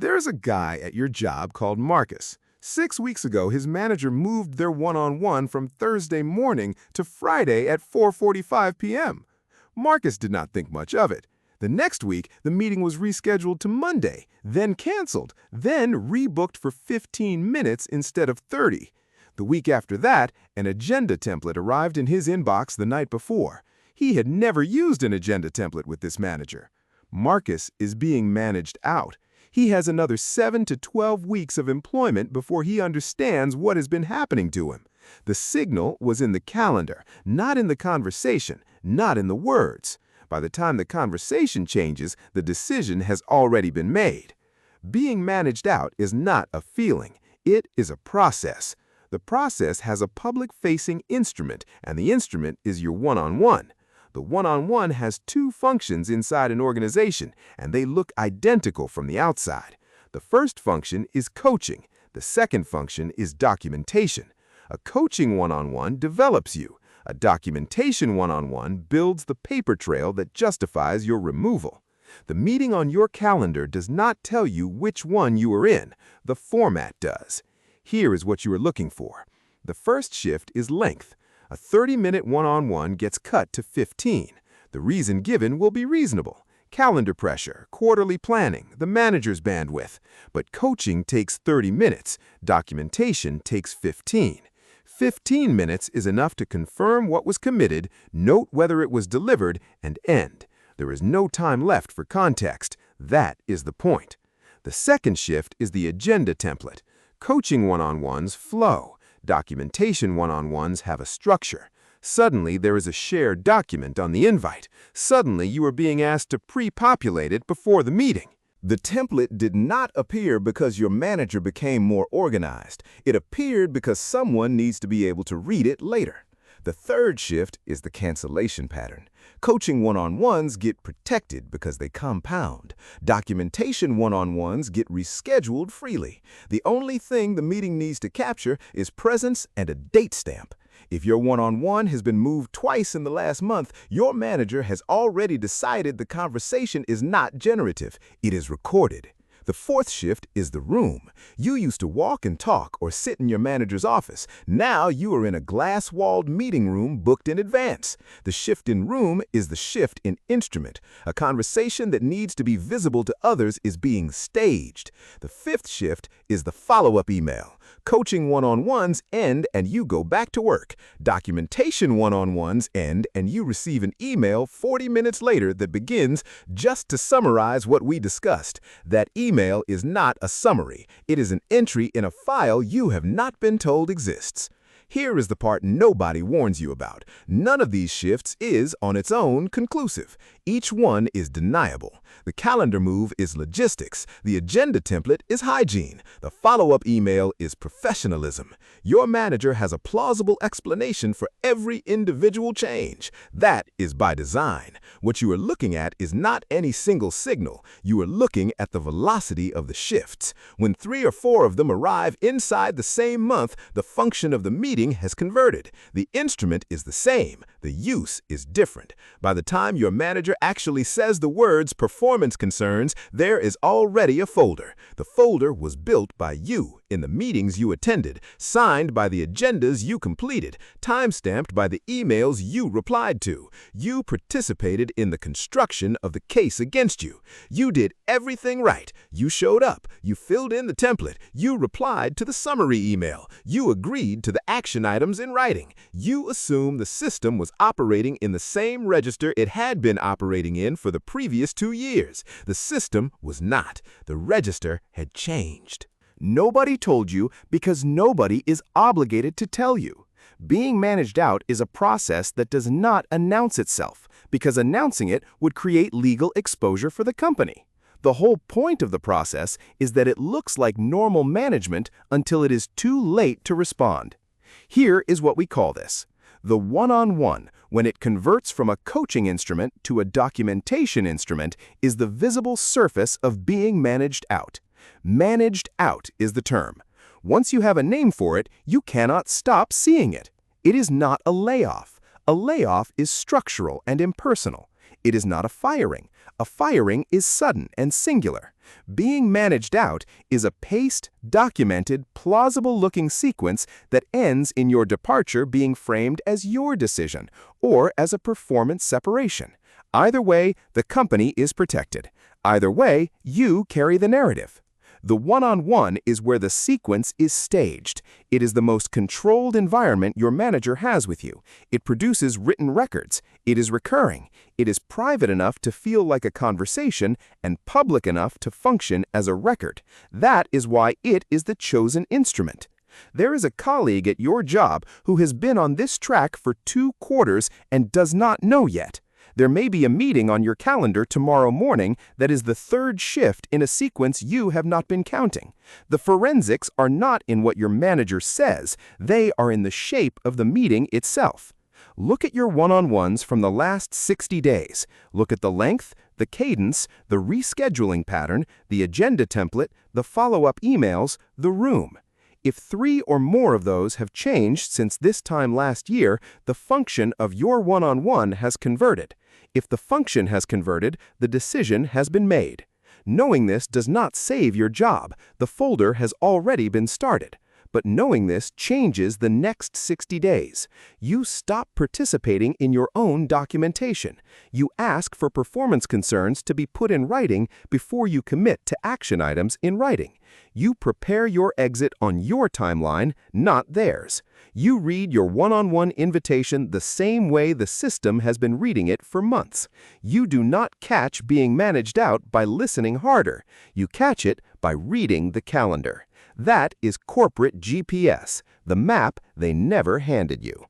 There's a guy at your job called Marcus. 6 weeks ago, his manager moved their one-on-one from Thursday morning to Friday at 4:45 p.m. Marcus did not think much of it. The next week, the meeting was rescheduled to Monday, then canceled, then rebooked for 15 minutes instead of 30. The week after that, an agenda template arrived in his inbox the night before. He had never used an agenda template with this manager. Marcus is being managed out. He has another 7 to 12 weeks of employment before he understands what has been happening to him. The signal was in the calendar, not in the conversation, not in the words. By the time the conversation changes, the decision has already been made. Being managed out is not a feeling. It is a process. The process has a public-facing instrument, and the instrument is your one-on-one. The one-on-one has two functions inside an organization, and they look identical from the outside. The first function is coaching. The second function is documentation. A coaching one-on-one develops you. A documentation one-on-one builds the paper trail that justifies your removal. The meeting on your calendar does not tell you which one you are in. The format does. Here is what you are looking for. The first shift is length. A 30-minute one-on-one gets cut to 15. The reason given will be reasonable. Calendar pressure, quarterly planning, the manager's bandwidth. But coaching takes 30 minutes. Documentation takes 15. 15 minutes is enough to confirm what was committed, note whether it was delivered, and end. There is no time left for context. That is the point. The second shift is the agenda template. Coaching one-on-ones flow. Documentation one-on-ones have a structure. Suddenly, there is a shared document on the invite. Suddenly, you are being asked to pre-populate it before the meeting. The template did not appear because your manager became more organized. It appeared because someone needs to be able to read it later. The third shift is the cancellation pattern. Coaching one-on-ones get protected because they compound. Documentation one-on-ones get rescheduled freely. The only thing the meeting needs to capture is presence and a date stamp. If your one-on-one has been moved twice in the last month, your manager has already decided the conversation is not generative. It is recorded. The fourth shift is the room. You used to walk and talk or sit in your manager's office. Now you are in a glass-walled meeting room booked in advance. The shift in room is the shift in instrument. A conversation that needs to be visible to others is being staged. The fifth shift is the follow-up email. Coaching one-on-ones end and you go back to work. Documentation one-on-ones end and you receive an email 40 minutes later that begins just to summarize what we discussed. That email is not a summary. It is an entry in a file you have not been told exists. Here is the part nobody warns you about. None of these shifts is, on its own, conclusive. Each one is deniable. The calendar move is logistics. The agenda template is hygiene. The follow-up email is professionalism. Your manager has a plausible explanation for every individual change. That is by design. What you are looking at is not any single signal. You are looking at the velocity of the shifts. When 3 or 4 of them arrive inside the same month, the function of the meeting has converted. The instrument is the same. The use is different. By the time your manager actually says the words performance concerns, there is already a folder. The folder was built by you in the meetings you attended, signed by the agendas you completed, time-stamped by the emails you replied to. You participated in the construction of the case against you. You did everything right. You showed up. You filled in the template. You replied to the summary email. You agreed to the action items in writing. You assumed the system was operating in the same register it had been operating in for the previous 2 years. The system was not. The register had changed. Nobody told you because nobody is obligated to tell you. Being managed out is a process that does not announce itself, because announcing it would create legal exposure for the company. The whole point of the process is that it looks like normal management until it is too late to respond. Here is what we call this. The one-on-one, when it converts from a coaching instrument to a documentation instrument, is the visible surface of being managed out. Managed out is the term. Once you have a name for it, you cannot stop seeing it. It is not a layoff. A layoff is structural and impersonal. It is not a firing. A firing is sudden and singular. Being managed out is a paced, documented, plausible-looking sequence that ends in your departure being framed as your decision or as a performance separation. Either way, the company is protected. Either way, you carry the narrative. The one-on-one is where the sequence is staged. It is the most controlled environment your manager has with you. It produces written records. It is recurring. It is private enough to feel like a conversation and public enough to function as a record. That is why it is the chosen instrument. There is a colleague at your job who has been on this track for 2 quarters and does not know yet. There may be a meeting on your calendar tomorrow morning that is the 3rd shift in a sequence you have not been counting. The forensics are not in what your manager says, they are in the shape of the meeting itself. Look at your one-on-ones from the last 60 days. Look at the length, the cadence, the rescheduling pattern, the agenda template, the follow-up emails, the room. If 3 or more of those have changed since this time last year, the function of your one-on-one has converted. If the function has converted, the decision has been made. Knowing this does not save your job. The folder has already been started. But knowing this changes the next 60 days. You stop participating in your own documentation. You ask for performance concerns to be put in writing before you commit to action items in writing. You prepare your exit on your timeline, not theirs. You read your one-on-one invitation the same way the system has been reading it for months. You do not catch being managed out by listening harder. You catch it by reading the calendar. That is corporate GPS, the map they never handed you.